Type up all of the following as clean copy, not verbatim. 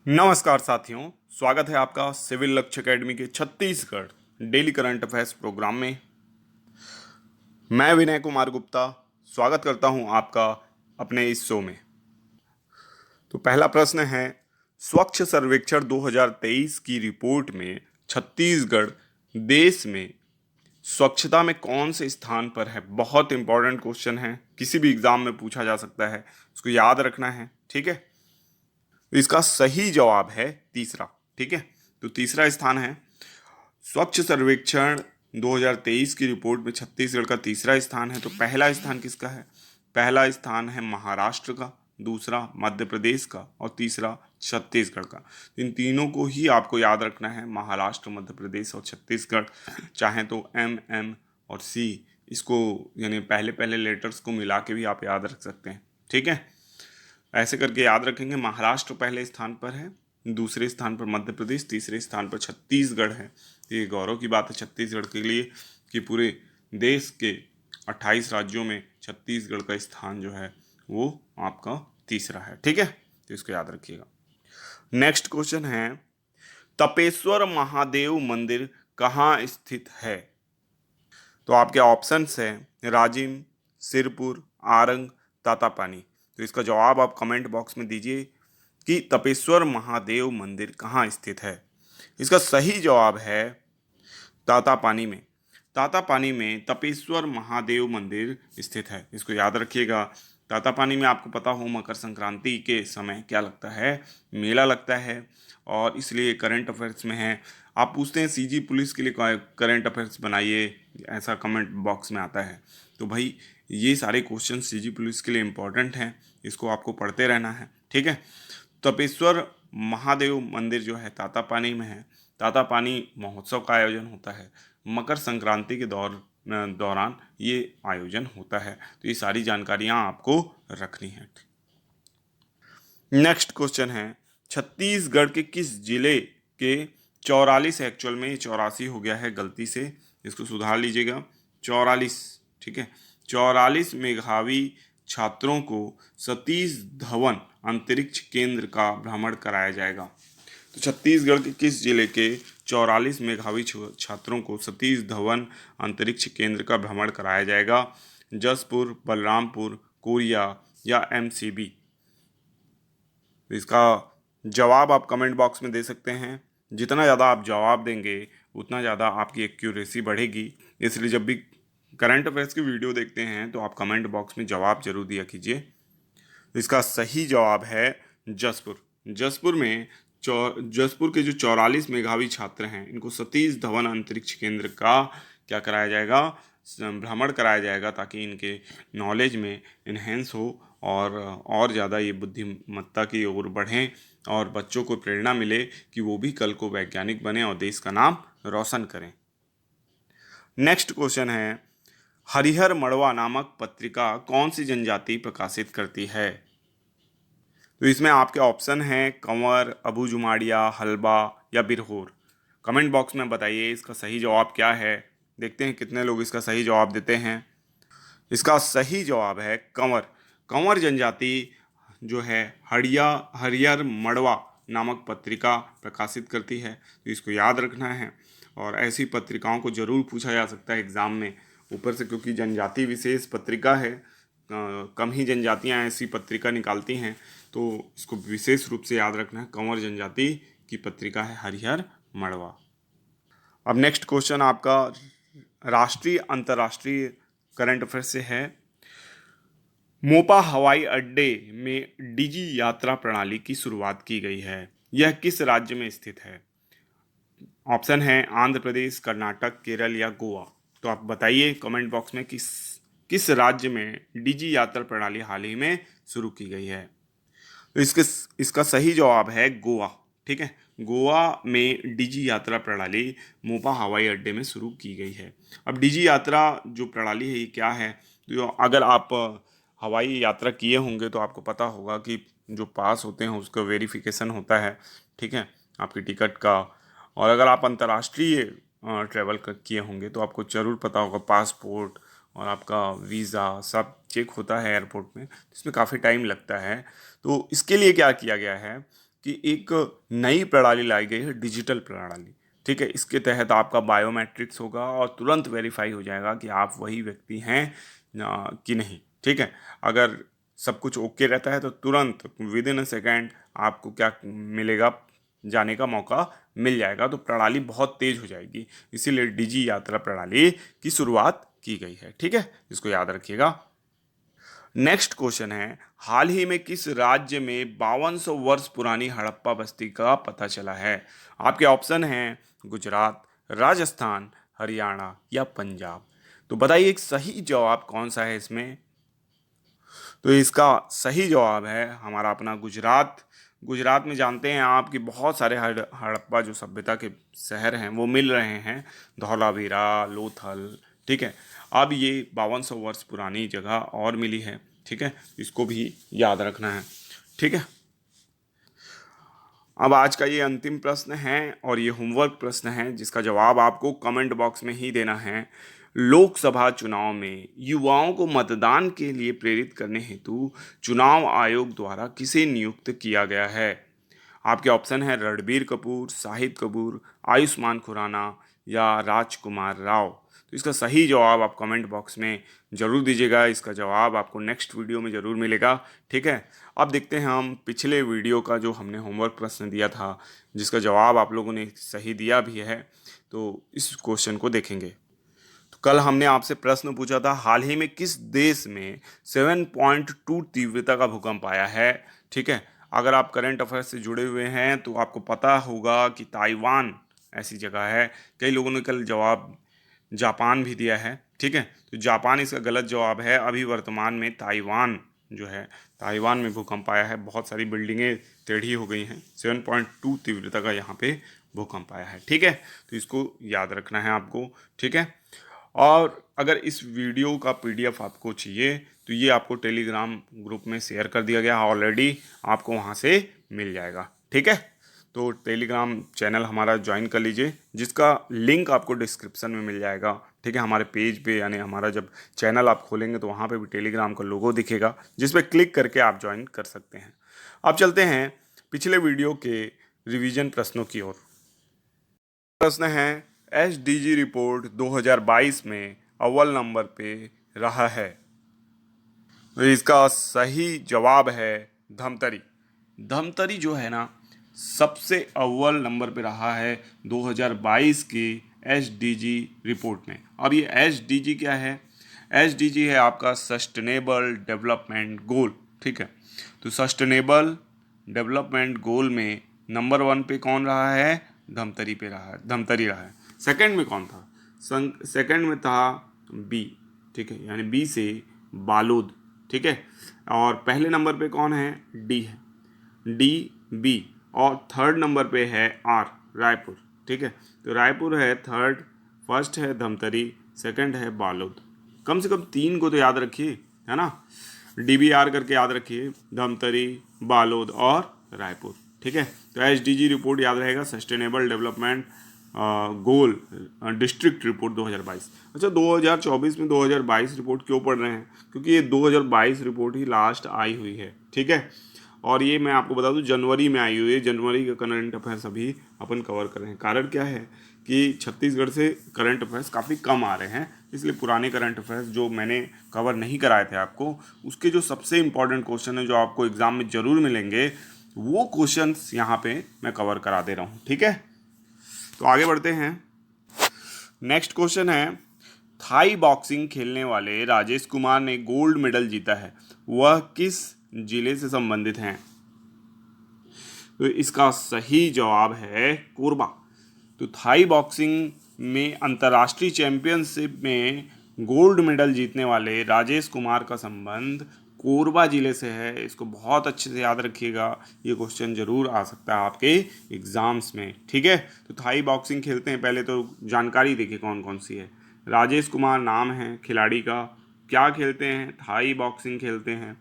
नमस्कार साथियों, स्वागत है आपका सिविल लक्ष्य एकेडमी के Chhattisgarh daily current affairs programme में। मैं विनय कुमार गुप्ता स्वागत करता हूं आपका अपने इस शो में। तो पहला प्रश्न है, स्वच्छ सर्वेक्षण 2023 की रिपोर्ट में छत्तीसगढ़ देश में स्वच्छता में कौन से स्थान पर है। बहुत इंपॉर्टेंट क्वेश्चन है, किसी भी एग्जाम में पूछा जा सकता है, इसको याद रखना है। ठीक है, तो इसका सही जवाब है तीसरा। ठीक है, तो तीसरा स्थान है स्वच्छ सर्वेक्षण 2023 की रिपोर्ट में छत्तीसगढ़ का तीसरा स्थान है। तो पहला स्थान किसका है? पहला स्थान है महाराष्ट्र का, दूसरा मध्य प्रदेश का और तीसरा छत्तीसगढ़ का। इन तीनों को ही आपको याद रखना है, महाराष्ट्र, मध्य प्रदेश और छत्तीसगढ़। चाहे तो एम एम और सी, इसको यानी पहले पहले लेटर्स को मिला के भी आप याद रख सकते हैं। ठीक है, ऐसे करके याद रखेंगे। महाराष्ट्र पहले स्थान पर है, दूसरे स्थान पर मध्य प्रदेश, तीसरे स्थान पर छत्तीसगढ़ है। ये गौरव की बात है छत्तीसगढ़ के लिए कि पूरे देश के 28 राज्यों में छत्तीसगढ़ का स्थान जो है वो आपका तीसरा है। ठीक है, तो इसको याद रखिएगा। नेक्स्ट क्वेश्चन है, तपेश्वर महादेव मंदिर कहाँ स्थित है? तो आपके ऑप्शंस हैं राजिम, सिरपुर, आरंग, तातापानी। तो इसका जवाब आप कमेंट बॉक्स में दीजिए कि तपेश्वर महादेव मंदिर कहाँ स्थित है। इसका सही जवाब है तातापानी में। तातापानी में तपेश्वर महादेव मंदिर स्थित है, इसको याद रखिएगा। तातापानी में आपको पता हो मकर संक्रांति के समय क्या लगता है, मेला लगता है, और इसलिए करंट अफेयर्स में है। आप पूछते हैं सीजी पुलिस के लिए करंट अफेयर्स बनाइए, ऐसा कमेंट बॉक्स में आता है। तो भाई ये सारे क्वेश्चन सीजी पुलिस के लिए इम्पोर्टेंट हैं, इसको आपको पढ़ते रहना है। ठीक है, तपेश्वर महादेव मंदिर जो है तातापानी में है। तातापानी महोत्सव का आयोजन होता है, मकर संक्रांति के दौरान ये आयोजन होता है। तो ये सारी जानकारियाँ आपको रखनी है। नेक्स्ट क्वेश्चन है, छत्तीसगढ़ के किस जिले के 44, एक्चुअल में 84 हो गया है गलती से, इसको सुधार लीजिएगा। 44, ठीक है, 44 मेधावी छात्रों को सतीश धवन अंतरिक्ष केंद्र का भ्रमण कराया जाएगा। तो छत्तीसगढ़ के किस जिले के 44 मेधावी छात्रों को सतीश धवन अंतरिक्ष केंद्र का भ्रमण कराया जाएगा? जसपुर, बलरामपुर, कोरिया या एमसीबी? इसका जवाब आप कमेंट बॉक्स में दे सकते हैं। जितना ज़्यादा आप जवाब देंगे उतना ज़्यादा आपकी एक्यूरेसी बढ़ेगी, इसलिए जब भी करंट अफेयर्स की वीडियो देखते हैं तो आप कमेंट बॉक्स में जवाब जरूर दिया कीजिए। इसका सही जवाब है जसपुर। जसपुर में जसपुर के जो 44 मेधावी छात्र हैं, इनको सतीश धवन अंतरिक्ष केंद्र का क्या कराया जाएगा, भ्रमण कराया जाएगा, ताकि इनके नॉलेज में इन्हेंस हो और ज़्यादा ये बुद्धिमत्ता की ओर बढ़ें और बच्चों को प्रेरणा मिले कि वो भी कल को वैज्ञानिक बने और देश का नाम रोशन करें। नेक्स्ट क्वेश्चन है, हरिहर मड़वा नामक पत्रिका कौन सी जनजाति प्रकाशित करती है? तो इसमें आपके ऑप्शन हैं कंवर, अबूजुमाड़िया, हलबा या बिरहोर। कमेंट बॉक्स में बताइए इसका सही जवाब क्या है। देखते हैं कितने लोग इसका सही जवाब देते हैं। इसका सही जवाब है कंवर। कंवर जनजाति जो है हरियर मड़वा नामक पत्रिका प्रकाशित करती है, तो इसको याद रखना है। और ऐसी पत्रिकाओं को जरूर पूछा जा सकता है एग्ज़ाम में ऊपर से, क्योंकि जनजाति विशेष पत्रिका है, कम ही जनजातियां ऐसी पत्रिका निकालती हैं, तो इसको विशेष रूप से याद रखना है। कंवर जनजाति की पत्रिका है हरिहर मड़वा। अब नेक्स्ट क्वेश्चन आपका राष्ट्रीय अंतर्राष्ट्रीय करंट अफेयर से है। मोपा हवाई अड्डे में डिजी यात्रा प्रणाली की शुरुआत की गई है, यह किस राज्य में स्थित है? ऑप्शन है आंध्र प्रदेश, कर्नाटक, केरल या गोवा। तो आप बताइए कमेंट बॉक्स में किस राज्य में डिजी यात्रा प्रणाली हाल ही में शुरू की गई है। तो इसका सही जवाब है गोवा। ठीक है, गोवा में डिजी यात्रा प्रणाली मोपा हवाई अड्डे में शुरू की गई है। अब डिजी यात्रा जो प्रणाली है ये क्या है? तो अगर आप हवाई यात्रा किए होंगे तो आपको पता होगा कि जो पास होते हैं उसका वेरिफिकेशन होता है, ठीक है, आपकी टिकट का। और अगर आप अंतर्राष्ट्रीय ट्रैवल किए होंगे तो आपको ज़रूर पता होगा पासपोर्ट और आपका वीज़ा सब चेक होता है एयरपोर्ट में, इसमें काफ़ी टाइम लगता है। तो इसके लिए क्या किया गया है कि एक नई प्रणाली लाई गई है, डिजिटल प्रणाली। ठीक है, इसके तहत आपका बायोमेट्रिक्स होगा और तुरंत वेरीफाई हो जाएगा कि आप वही व्यक्ति हैं कि नहीं। ठीक है, अगर सब कुछ ओके रहता है तो तुरंत विद इन अ सेकेंड आपको क्या मिलेगा, जाने का मौका मिल जाएगा। तो प्रणाली बहुत तेज हो जाएगी, इसीलिए डिजी यात्रा प्रणाली की शुरुआत की गई है। ठीक है, इसको याद रखिएगा। नेक्स्ट क्वेश्चन है, हाल ही में किस राज्य में 5200 वर्ष पुरानी हड़प्पा बस्ती का पता चला है? आपके ऑप्शन हैं गुजरात, राजस्थान, हरियाणा या पंजाब। तो बताइए एक सही जवाब कौन सा है इसमें। तो इसका सही जवाब है हमारा अपना गुजरात। गुजरात में जानते हैं आप कि बहुत सारे हड़प्पा जो सभ्यता के शहर हैं वो मिल रहे हैं, धौलावीरा, लोथल। ठीक है, अब ये 5200 वर्ष पुरानी जगह और मिली है। ठीक है, इसको भी याद रखना है। ठीक है, अब आज का ये अंतिम प्रश्न है और ये होमवर्क प्रश्न है जिसका जवाब आपको कमेंट बॉक्स में ही देना है। लोकसभा चुनाव में युवाओं को मतदान के लिए प्रेरित करने हेतु चुनाव आयोग द्वारा किसे नियुक्त किया गया है? आपके ऑप्शन है रणबीर कपूर, शाहिद कपूर, आयुष्मान खुराना या राजकुमार राव। तो इसका सही जवाब आप कमेंट बॉक्स में ज़रूर दीजिएगा। इसका जवाब आपको नेक्स्ट वीडियो में ज़रूर मिलेगा। ठीक है, अब देखते हैं हम पिछले वीडियो का जो हमने होमवर्क प्रश्न दिया था जिसका जवाब आप लोगों ने सही दिया भी है, तो इस क्वेश्चन को देखेंगे। तो कल हमने आपसे प्रश्न पूछा था, हाल ही में किस देश में 7.2 तीव्रता का भूकंप आया है? ठीक है, अगर आप करंट अफेयर्स से जुड़े हुए हैं तो आपको पता होगा कि ताइवान ऐसी जगह है। कई लोगों ने कल जवाब जापान भी दिया है। ठीक है, तो जापान इसका गलत जवाब है। अभी वर्तमान में ताइवान जो है, ताइवान में भूकंप आया है, बहुत सारी बिल्डिंगें टेढ़ी हो गई हैं। 7.2 तीव्रता का यहाँ पे भूकंप आया है। ठीक है, तो इसको याद रखना है आपको। ठीक है, और अगर इस वीडियो का PDF आपको चाहिए तो ये आपको टेलीग्राम ग्रुप में शेयर कर दिया गया है ऑलरेडी, आपको वहाँ से मिल जाएगा। ठीक है, तो टेलीग्राम चैनल हमारा ज्वाइन कर लीजिए जिसका लिंक आपको डिस्क्रिप्शन में मिल जाएगा। ठीक है, हमारे पेज पे यानी हमारा जब चैनल आप खोलेंगे तो वहाँ पे भी टेलीग्राम का लोगो दिखेगा जिस पे क्लिक करके आप ज्वाइन कर सकते हैं। अब चलते हैं पिछले वीडियो के रिवीजन प्रश्नों की ओर। प्रश्न है, SDG रिपोर्ट 2022 में अव्वल नंबर पे रहा है। तो इसका सही जवाब है धमतरी। धमतरी जो है ना सबसे अव्वल नंबर पे रहा है 2022 की SDG रिपोर्ट में। अब ये SDG क्या है? SDG है आपका सस्टेनेबल डेवलपमेंट गोल। ठीक है, तो सस्टेनेबल डेवलपमेंट गोल में नंबर 1 पे कौन रहा है? धमतरी पे रहा है, धमतरी रहा है। सेकंड में कौन था? सेकंड में था बी। ठीक है, यानी बी से बालोद। ठीक है, और पहले नंबर पे कौन है? डी है, डी बी। और थर्ड नंबर पे है आर, रायपुर। ठीक है, तो रायपुर है थर्ड, फर्स्ट है धमतरी, सेकंड है बालोद। कम से कम 3 को तो याद रखिए, है ना, DBR करके याद रखिए, धमतरी, बालोद और रायपुर। ठीक है, तो SDG रिपोर्ट याद रहेगा, sustainable development goal district report 2022। अच्छा, 2024 में 2022 रिपोर्ट क्यों पढ़ रहे हैं? क्योंकि ये 2022 रिपोर्ट ही लास्ट आई हुई है। ठीक है, और ये मैं आपको बता दूं जनवरी में आई हुई है। जनवरी का करंट अफेयर्स अभी अपन कवर कर रहे हैं। कारण क्या है कि छत्तीसगढ़ से करंट अफेयर्स काफ़ी कम आ रहे हैं, इसलिए पुराने करंट अफेयर्स जो मैंने कवर नहीं कराए थे आपको, उसके जो सबसे इंपॉर्टेंट क्वेश्चन है जो आपको एग्जाम में ज़रूर मिलेंगे, वो क्वेश्चंस यहाँ पे मैं कवर करा दे रहा हूँ। ठीक है, तो आगे बढ़ते हैं। नेक्स्ट क्वेश्चन है, थाई बॉक्सिंग खेलने वाले राजेश कुमार ने गोल्ड मेडल जीता है, वह किस जिले से संबंधित हैं? तो इसका सही जवाब है कोरबा। तो थाई बॉक्सिंग में अंतर्राष्ट्रीय चैंपियनशिप में गोल्ड मेडल जीतने वाले राजेश कुमार का संबंध कोरबा जिले से है। इसको बहुत अच्छे से याद रखिएगा, ये क्वेश्चन जरूर आ सकता है आपके एग्जाम्स में। ठीक है, तो थाई बॉक्सिंग खेलते हैं, पहले तो जानकारी देखिए कौन कौन सी है। राजेश कुमार नाम है खिलाड़ी का, क्या खेलते हैं? थाई बॉक्सिंग खेलते हैं।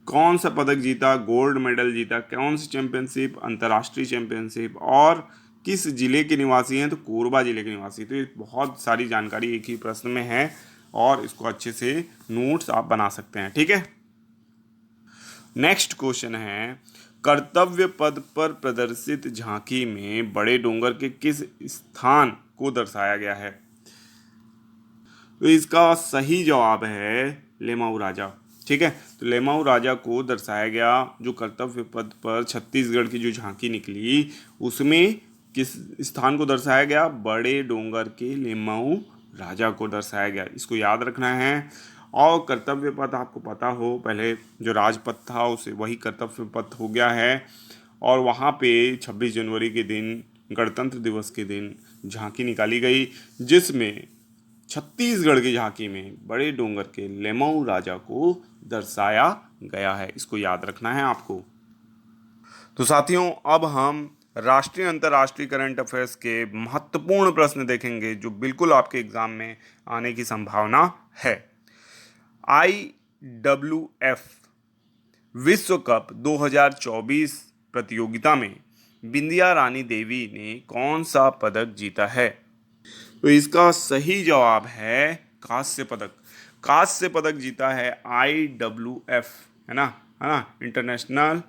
कौन सा पदक जीता? गोल्ड मेडल जीता। कौन सी चैंपियनशिप? अंतर्राष्ट्रीय चैंपियनशिप। और किस जिले के निवासी हैं? तो कोरबा जिले के निवासी। तो ये बहुत सारी जानकारी एक ही प्रश्न में है और इसको अच्छे से नोट्स आप बना सकते हैं। ठीक है, नेक्स्ट क्वेश्चन है, कर्तव्य पद पर प्रदर्शित झांकी में बड़े डोंगर के किस स्थान को दर्शाया गया है? तो इसका सही जवाब है लेमाऊ राजा। ठीक है, तो लेमाऊ राजा को दर्शाया गया। जो कर्तव्य पद पर छत्तीसगढ़ की जो झांकी निकली उसमें किस स्थान को दर्शाया गया? बड़े डोंगर के लेमाऊ राजा को दर्शाया गया। इसको याद रखना है। और कर्तव्य पथ आपको पता हो, पहले जो राजपथ था उसे वही कर्तव्य पथ हो गया है। और वहाँ पे 26 जनवरी के दिन, गणतंत्र दिवस के दिन झांकी निकाली गई, जिसमें छत्तीसगढ़ की झांकी में बड़े डोंगर के लेमाऊ राजा को दर्शाया गया है। इसको याद रखना है आपको। तो साथियों, अब हम राष्ट्रीय अंतर्राष्ट्रीय करंट अफेयर्स के महत्वपूर्ण प्रश्न देखेंगे जो बिल्कुल आपके एग्जाम में आने की संभावना है। IWF विश्व कप 2024 प्रतियोगिता में बिंदिया रानी देवी ने कौन सा पदक जीता है? तो इसका सही जवाब है कांस्य पदक। कांस्य पदक जीता है IWF, है ना, इंटरनेशनल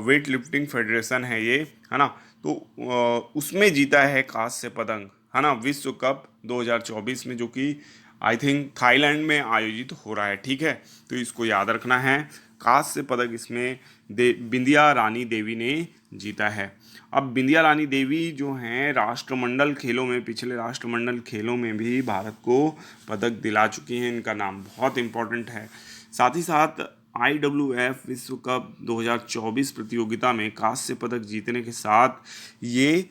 वेट लिफ्टिंग फेडरेशन है ये, है ना। तो उसमें जीता है कांस्य पदक, है ना, विश्व कप 2024 में, जो कि आई थिंक थाईलैंड में आयोजित हो रहा है। ठीक है, तो इसको याद रखना है। कांस्य पदक इसमें बिंदिया रानी देवी ने जीता है। अब बिंदिया रानी देवी जो हैं राष्ट्रमंडल खेलों में, पिछले राष्ट्रमंडल खेलों में भी भारत को पदक दिला चुकी हैं। इनका नाम बहुत इम्पोर्टेंट है। साथ ही साथ IWF विश्व कप 2024 प्रतियोगिता में कांस्य पदक जीतने के साथ ये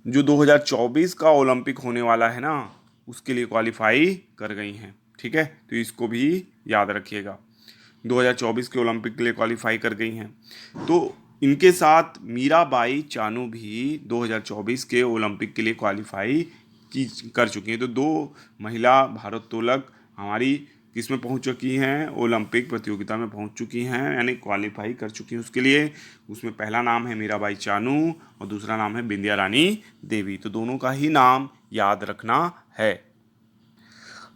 जो 2024 का ओलंपिक होने वाला है ना, उसके लिए क्वालिफाई कर गई हैं। ठीक है, तो इसको भी याद रखिएगा। 2024 के ओलंपिक के लिए क्वालिफाई कर गई हैं। तो इनके साथ मीराबाई चानू भी 2024 के ओलंपिक के लिए क्वालिफाई कर चुकी हैं। तो 2 महिला भारोत्तोलक हमारी किसमें पहुंच चुकी हैं? ओलंपिक प्रतियोगिता में पहुंच चुकी हैं, यानी क्वालिफाई कर चुकी हैं उसके लिए। उसमें पहला नाम है मीराबाई चानू और दूसरा नाम है बिंदिया रानी देवी। तो दोनों का ही नाम याद रखना है।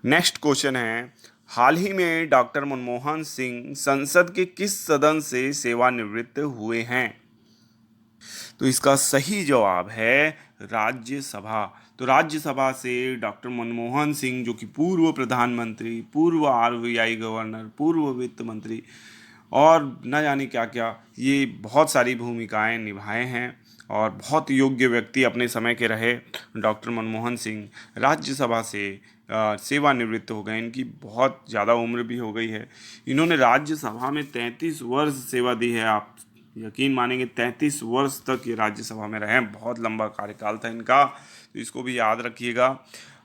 नेक्स्ट क्वेश्चन है, हाल ही में डॉक्टर मनमोहन सिंह संसद के किस सदन से सेवानिवृत्त हुए हैं? तो इसका सही जवाब है राज्यसभा। तो राज्यसभा से डॉक्टर मनमोहन सिंह, जो कि पूर्व प्रधानमंत्री, पूर्व RBI गवर्नर, पूर्व वित्त मंत्री और न जाने क्या क्या, ये बहुत सारी भूमिकाएं निभाए हैं और बहुत योग्य व्यक्ति अपने समय के रहे डॉक्टर मनमोहन सिंह। राज्यसभा से सेवानिवृत्त हो गए। इनकी बहुत ज़्यादा उम्र भी हो गई है। इन्होंने राज्यसभा में 33 वर्ष सेवा दी है। आप यकीन मानेंगे 33 वर्ष तक ये राज्यसभा में रहे हैं। बहुत लंबा कार्यकाल था इनका, तो इसको भी याद रखिएगा।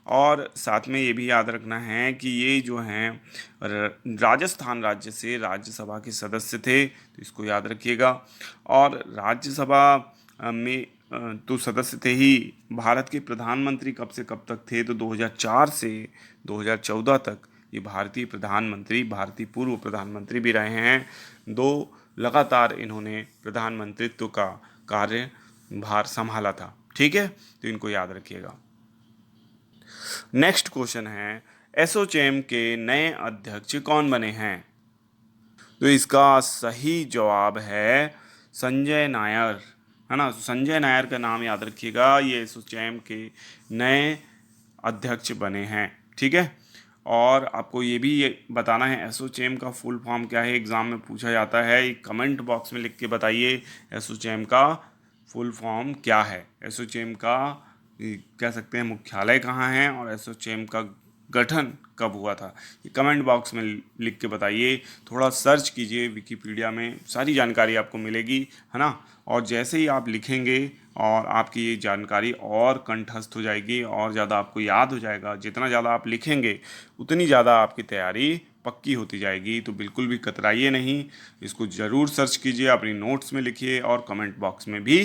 और साथ में ये भी याद रखना है कि ये जो हैं राजस्थान राज्य से राज्यसभा के सदस्य थे, तो इसको याद रखिएगा। और राज्यसभा में तो सदस्य थे ही। भारत के प्रधानमंत्री कब से कब तक थे? तो 2004 से 2014 तक ये भारतीय प्रधानमंत्री, भारतीय पूर्व प्रधानमंत्री भी रहे हैं। 2 लगातार इन्होंने प्रधानमंत्रित्व का कार्यभार संभाला था। ठीक है, तो इनको याद रखिएगा। नेक्स्ट क्वेश्चन है, एसोचैम के नए अध्यक्ष कौन बने हैं? तो इसका सही जवाब है संजय नायर, है ना। संजय नायर का नाम याद रखिएगा। ये एसोचैम के नए अध्यक्ष बने हैं। ठीक है, और आपको ये भी बताना है एसोचैम का फुल फॉर्म क्या है, एग्ज़ाम में पूछा जाता है। कमेंट बॉक्स में लिख के बताइए एसोचैम का फुल फॉर्म क्या है। एसोचैम का कह सकते हैं मुख्यालय कहाँ है और एसोचैम का गठन कब हुआ था, ये कमेंट बॉक्स में लिख के बताइए। थोड़ा सर्च कीजिए विकिपीडिया में, सारी जानकारी आपको मिलेगी, है ना। और जैसे ही आप लिखेंगे और आपकी ये जानकारी और कंठस्थ हो जाएगी और ज़्यादा आपको याद हो जाएगा। जितना ज़्यादा आप लिखेंगे उतनी ज़्यादा आपकी तैयारी पक्की होती जाएगी। तो बिल्कुल भी कतराइए नहीं, इसको ज़रूर सर्च कीजिए, अपनी नोट्स में लिखिए और कमेंट बॉक्स में भी